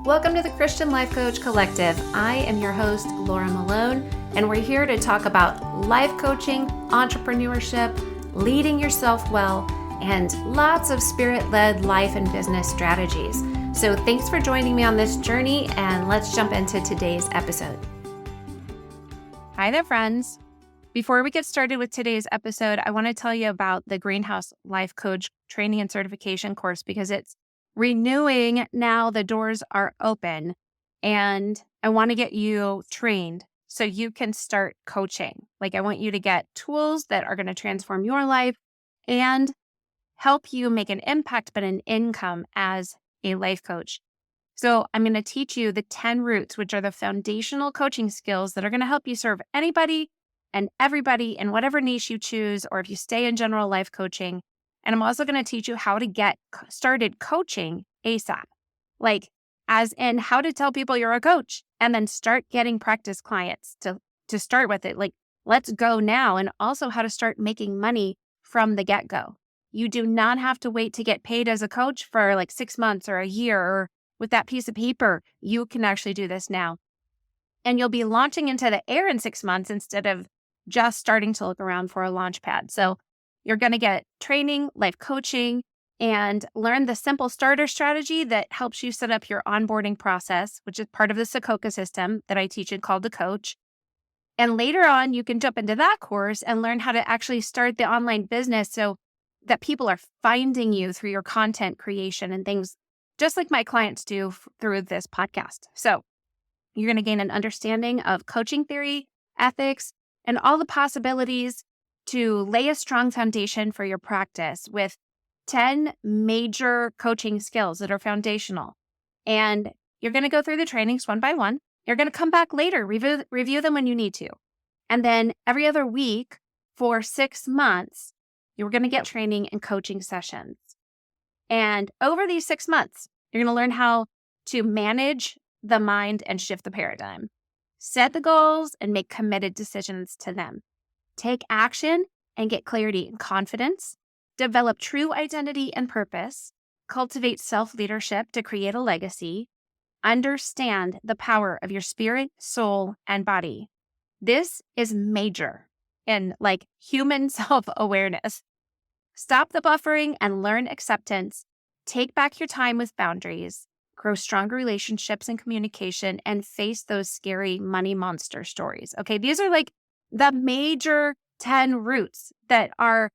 Welcome to the Christian Life Coach Collective. I am your host, Laura Malone, and we're here to talk about life coaching, entrepreneurship, leading yourself well, and lots of spirit-led life and business strategies. So thanks for joining me on this journey, and let's jump into today's episode. Hi there, friends. Before we get started with today's episode, I want to tell you about the Greenhouse Life Coach Training and Certification course because it's renewing now. The doors are open, and I want to get you trained so you can start coaching. I want you to get tools that are going to transform your life and help you make an impact, but an income as a life coach. So I'm going to teach you the 10 roots, which are the foundational coaching skills that are going to help you serve anybody and everybody in whatever niche you choose, or if you stay in general life coaching. And I'm also going to teach you how to get started coaching ASAP, as in how to tell people you're a coach and then start getting practice clients to start with it. Let's go now. And also how to start making money from the get-go. You do not have to wait to get paid as a coach for 6 months or a year or with that piece of paper. You can actually do this now. And you'll be launching into the air in 6 months instead of just starting to look around for a launch pad. So you're going to get training, life coaching, and learn the simple starter strategy that helps you set up your onboarding process, which is part of the Sokoka system that I teach and called the coach. And later on, you can jump into that course and learn how to actually start the online business so that people are finding you through your content creation and things just like my clients do through this podcast. So you're going to gain an understanding of coaching theory, ethics, and all the possibilities to lay a strong foundation for your practice with 10 major coaching skills that are foundational. And you're going to go through the trainings one by one. You're going to come back later, review them when you need to. And then every other week for 6 months, you're going to get training and coaching sessions. And over these 6 months, you're going to learn how to manage the mind and shift the paradigm. Set the goals and make committed decisions to them. Take action and get clarity and confidence. Develop true identity and purpose. Cultivate self-leadership to create a legacy. Understand the power of your spirit, soul, and body. This is major in human self-awareness. Stop the buffering and learn acceptance. Take back your time with boundaries. Grow stronger relationships and communication, and face those scary money monster stories. Okay, these are the major 10 roots that are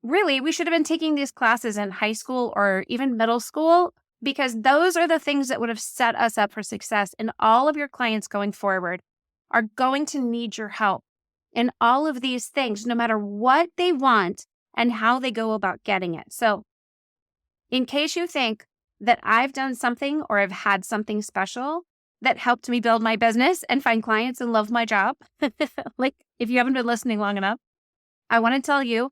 really, we should have been taking these classes in high school or even middle school, because those are the things that would have set us up for success. And all of your clients going forward are going to need your help in all of these things, no matter what they want and how they go about getting it. So in case you think that I've done something or I've had something special that helped me build my business and find clients and love my job, if you haven't been listening long enough, I want to tell you,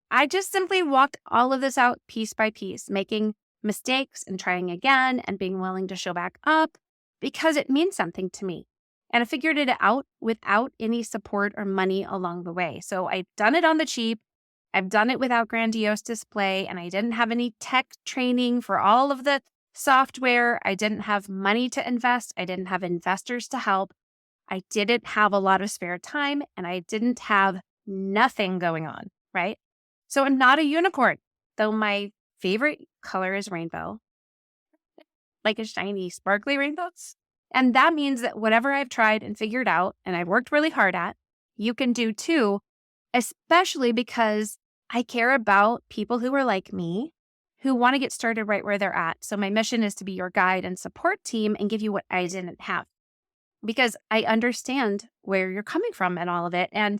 I just simply walked all of this out piece by piece, making mistakes and trying again and being willing to show back up because it means something to me. And I figured it out without any support or money along the way. So I've done it on the cheap. I've done it without grandiose display, and I didn't have any tech training for all of the software. I didn't have money to invest. I didn't have investors to help. I didn't have a lot of spare time, and I didn't have nothing going on, right? So I'm not a unicorn, though my favorite color is rainbow, like a shiny, sparkly rainbow. And that means that whatever I've tried and figured out, and I've worked really hard at, you can do too, especially because I care about people who are like me, who want to get started right where they're at. So my mission is to be your guide and support team and give you what I didn't have, because I understand where you're coming from and all of it. And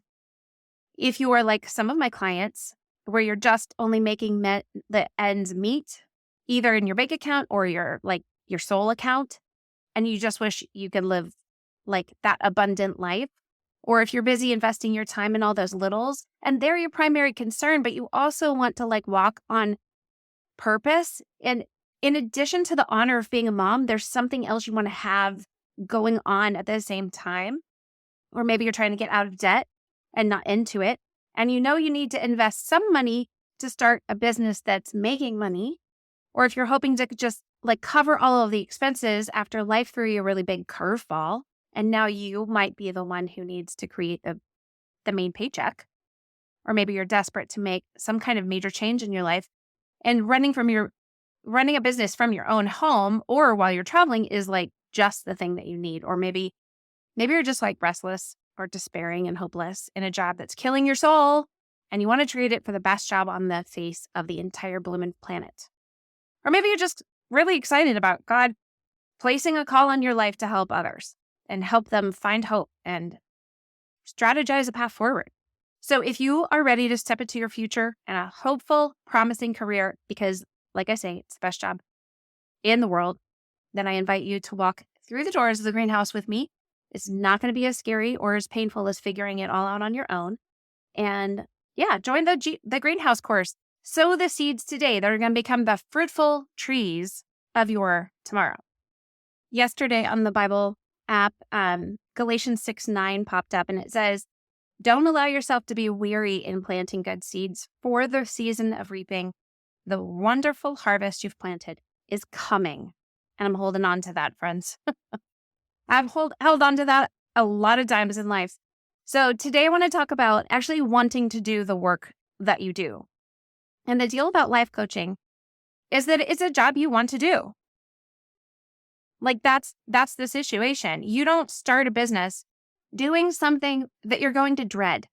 if you are like some of my clients, where you're just only making the ends meet, either in your bank account or your soul account, and you just wish you could live that abundant life, or if you're busy investing your time in all those littles and they're your primary concern, but you also want to walk on purpose. And in addition to the honor of being a mom, there's something else you want to have going on at the same time. Or maybe you're trying to get out of debt and not into it. And you need to invest some money to start a business that's making money. or if you're hoping to just like cover all of the expenses after life threw you a really big curveball, and now you might be the one who needs to create the main paycheck, or maybe you're desperate to make some kind of major change in your life, and running a business from your own home or while you're traveling is like just the thing that you need. Or maybe you're just like restless or despairing and hopeless in a job that's killing your soul, and you want to trade it for the best job on the face of the entire blooming planet. Or maybe you're just really excited about God placing a call on your life to help others and help them find hope and strategize a path forward. So if you are ready to step into your future and a hopeful, promising career, because like I say, it's the best job in the world, then I invite you to walk through the doors of the greenhouse with me. It's not going to be as scary or as painful as figuring it all out on your own. And yeah, join the greenhouse course. Sow the seeds today that are going to become the fruitful trees of your tomorrow. Yesterday on the Bible app, Galatians 6:9 popped up, and it says, "Don't allow yourself to be weary in planting good seeds, for the season of reaping the wonderful harvest you've planted is coming." And I'm holding on to that, friends. I've held on to that a lot of times in life. So today I want to talk about actually wanting to do the work that you do. And the deal about life coaching is that it's a job you want to do. Like that's the situation. You don't start a business doing something that you're going to dread.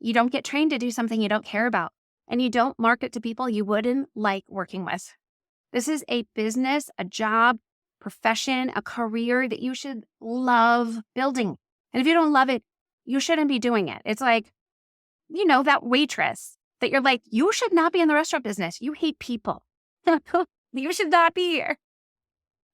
You don't get trained to do something you don't care about. And you don't market to people you wouldn't like working with. This is a business, a job, profession, a career that you should love building. And if you don't love it, you shouldn't be doing it. It's like, that waitress that you're like, you should not be in the restaurant business. You hate people. You should not be here.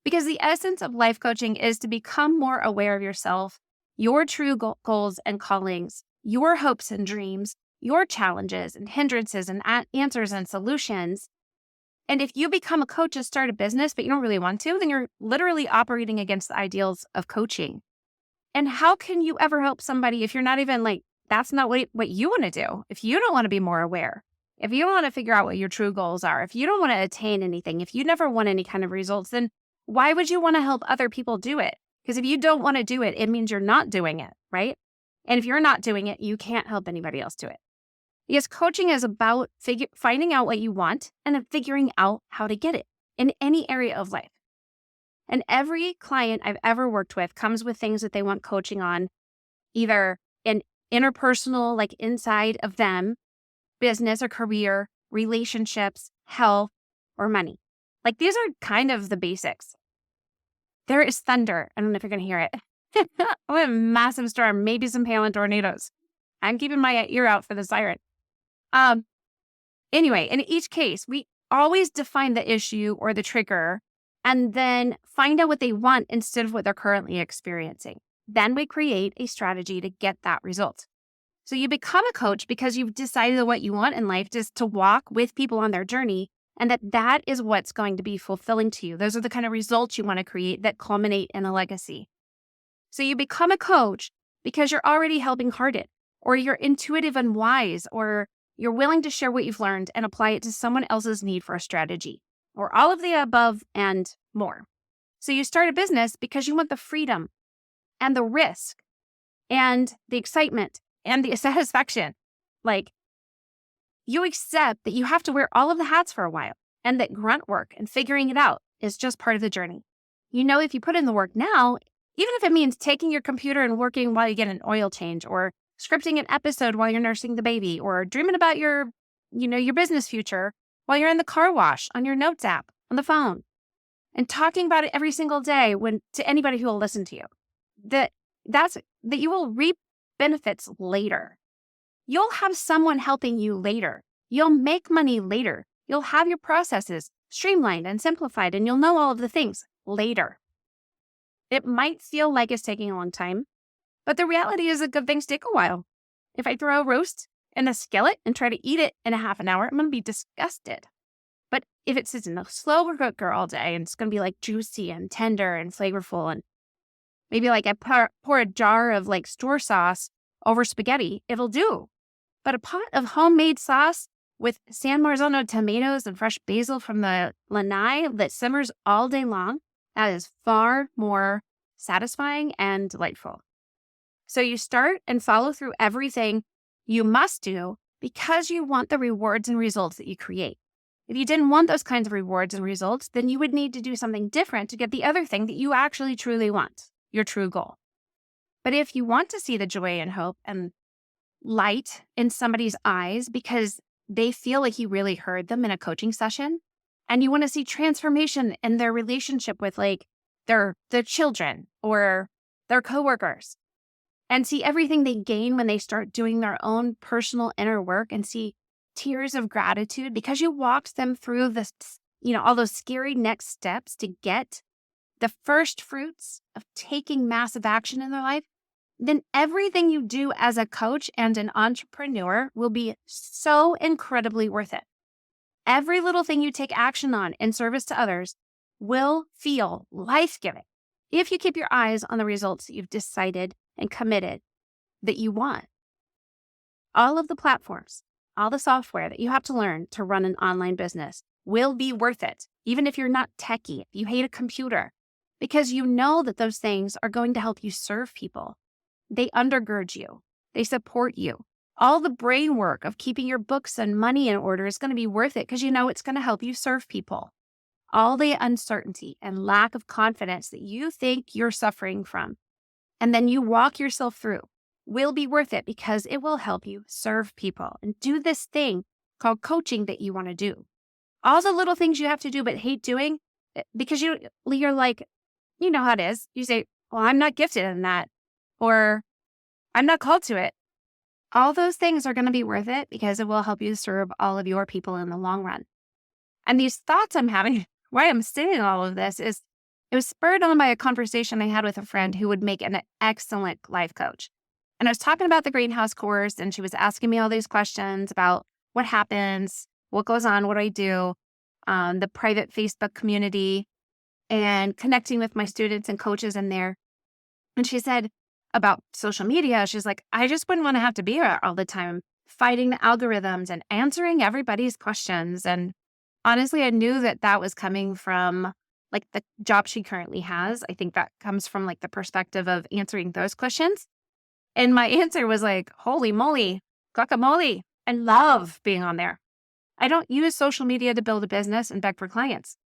Because the essence of life coaching is to become more aware of yourself, your true goals and callings, your hopes and dreams, your challenges and hindrances and answers and solutions. And if you become a coach and start a business, but you don't really want to, then you're literally operating against the ideals of coaching. And how can you ever help somebody if you're not even like, that's not what you want to do? If you don't want to be more aware, if you don't want to figure out what your true goals are, if you don't want to attain anything, if you never want any kind of results, then why would you want to help other people do it? Because if you don't want to do it, it means you're not doing it, right? And if you're not doing it, you can't help anybody else do it. Because coaching is about finding out what you want and then figuring out how to get it in any area of life. And every client I've ever worked with comes with things that they want coaching on, either in interpersonal, like inside of them, business or career, relationships, health, or money. Like these are kind of the basics. There is thunder. I don't know if you're going to hear it. A massive storm, maybe some hail and tornadoes. I'm keeping my ear out for the siren. Anyway, in each case, we always define the issue or the trigger and then find out what they want instead of what they're currently experiencing. Then we create a strategy to get that result. So you become a coach because you've decided that what you want in life is to walk with people on their journey, and that is what's going to be fulfilling to you. Those are the kind of results you want to create that culminate in a legacy. So you become a coach because you're already helping-hearted, or you're intuitive and wise, or you're willing to share what you've learned and apply it to someone else's need for a strategy, or all of the above and more. So you start a business because you want the freedom and the risk and the excitement and the satisfaction. Like you accept that you have to wear all of the hats for a while and that grunt work and figuring it out is just part of the journey. If you put in the work now, even if it means taking your computer and working while you get an oil change, or scripting an episode while you're nursing the baby, or dreaming about your business future while you're in the car wash on your notes app on the phone, and talking about it every single day to anybody who will listen to you, that you will reap benefits later. You'll have someone helping you later. You'll make money later. You'll have your processes streamlined and simplified, and you'll know all of the things later. It might feel like it's taking a long time, but the reality is that good things take a while. If I throw a roast in a skillet and try to eat it in a half an hour, I'm going to be disgusted. But if it sits in a slow cooker all day and it's going to be like juicy and tender and flavorful, and maybe like I pour a jar of like store sauce over spaghetti, it'll do. But a pot of homemade sauce with San Marzano tomatoes and fresh basil from the lanai that simmers all day long, that is far more satisfying and delightful. So you start and follow through everything you must do because you want the rewards and results that you create. If you didn't want those kinds of rewards and results, then you would need to do something different to get the other thing that you actually truly want, your true goal. But if you want to see the joy and hope and light in somebody's eyes because they feel like you really heard them in a coaching session, and you want to see transformation in their relationship with like their children or their coworkers, and see everything they gain when they start doing their own personal inner work, and see tears of gratitude because you walked them through this, all those scary next steps to get the first fruits of taking massive action in their life, then everything you do as a coach and an entrepreneur will be so incredibly worth it. Every little thing you take action on in service to others will feel life-giving if you keep your eyes on the results that you've decided and committed that you want. All of the platforms, all the software that you have to learn to run an online business will be worth it, even if you're not techie, if you hate a computer, because you know that those things are going to help you serve people. They undergird you. They support you. All the brain work of keeping your books and money in order is going to be worth it because you know it's going to help you serve people. All the uncertainty and lack of confidence that you think you're suffering from, and then you walk yourself through, will be worth it because it will help you serve people and do this thing called coaching that you want to do. All the little things you have to do but hate doing because you're like, you know how it is. You say, well, I'm not gifted in that, or I'm not called to it. All those things are going to be worth it because it will help you serve all of your people in the long run. And these thoughts I'm having, why I'm saying all of this is, it was spurred on by a conversation I had with a friend who would make an excellent life coach. And I was talking about the greenhouse course, and she was asking me all these questions about what happens, what goes on, what do I do, the private Facebook community, and connecting with my students and coaches in there. And she said about social media, she's like, I just wouldn't want to have to be here all the time fighting the algorithms and answering everybody's questions. And honestly, I knew that that was coming from like the job she currently has. I think that comes from like the perspective of answering those questions. And my answer was like, holy moly, guacamole. I love being on there. I don't use social media to build a business and beg for clients.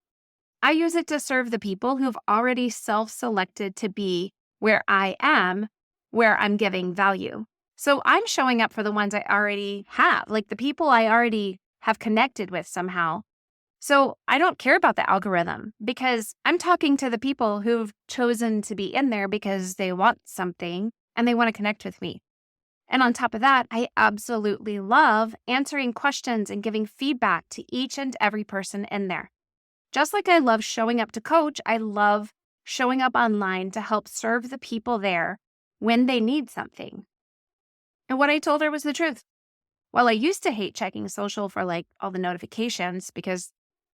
I use it to serve the people who've already self-selected to be where I am, where I'm giving value. So I'm showing up for the ones I already have, like the people I already have connected with somehow. So I don't care about the algorithm because I'm talking to the people who've chosen to be in there because they want something and they want to connect with me. And on top of that, I absolutely love answering questions and giving feedback to each and every person in there. Just like I love showing up to coach, I love showing up online to help serve the people there when they need something. And what I told her was the truth. While I used to hate checking social for like all the notifications because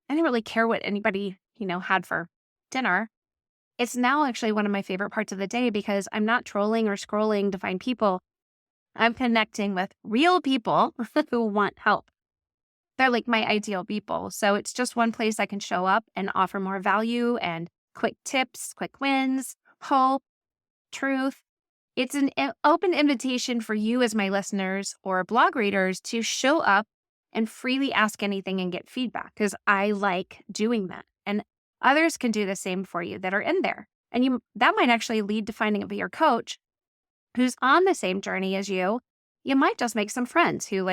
I didn't really care what anybody, had for dinner, it's now actually one of my favorite parts of the day because I'm not trolling or scrolling to find people. I'm connecting with real people who want help. They're like my ideal people. So it's just one place I can show up and offer more value and quick tips, quick wins, hope, truth. It's an open invitation for you as my listeners or blog readers to show up and freely ask anything and get feedback because I like doing that. And others can do the same for you that are in there. And that might actually lead to finding a bigger coach who's on the same journey as you. You might just make some friends who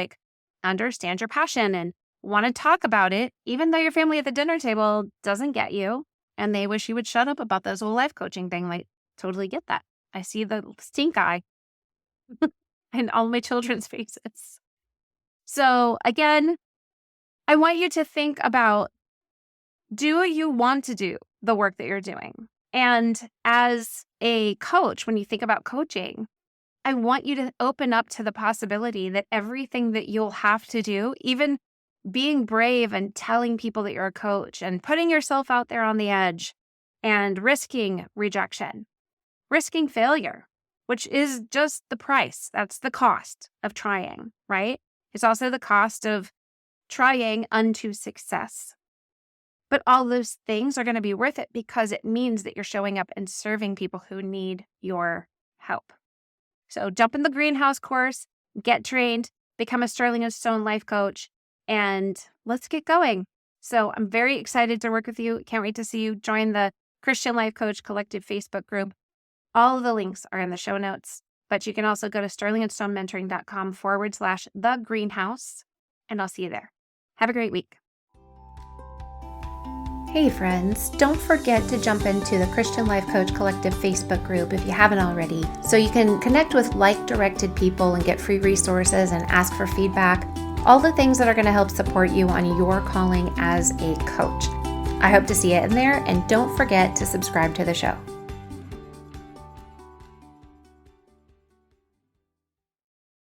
understand your passion and want to talk about it, even though your family at the dinner table doesn't get you and they wish you would shut up about this whole life coaching thing. Like, totally get that. I see the stink eye in all my children's faces. So again, I want you to think about, do you want to do the work that you're doing? And as a coach, when you think about coaching, I want you to open up to the possibility that everything that you'll have to do, even being brave and telling people that you're a coach and putting yourself out there on the edge and risking rejection, risking failure, which is just the price. That's the cost of trying, right? It's also the cost of trying unto success. But all those things are going to be worth it because it means that you're showing up and serving people who need your help. So jump in the greenhouse course, get trained, become a Sterling & Stone life coach, and let's get going. So I'm very excited to work with you. Can't wait to see you join the Christian Life Coach Collective Facebook group. All of the links are in the show notes, but you can also go to sterlingandstonementoring.com/thegreenhouse, and I'll see you there. Have a great week. Hey friends, don't forget to jump into the Christian Life Coach Collective Facebook group if you haven't already, so you can connect with like-directed people and get free resources and ask for feedback, all the things that are going to help support you on your calling as a coach. I hope to see you in there, and don't forget to subscribe to the show.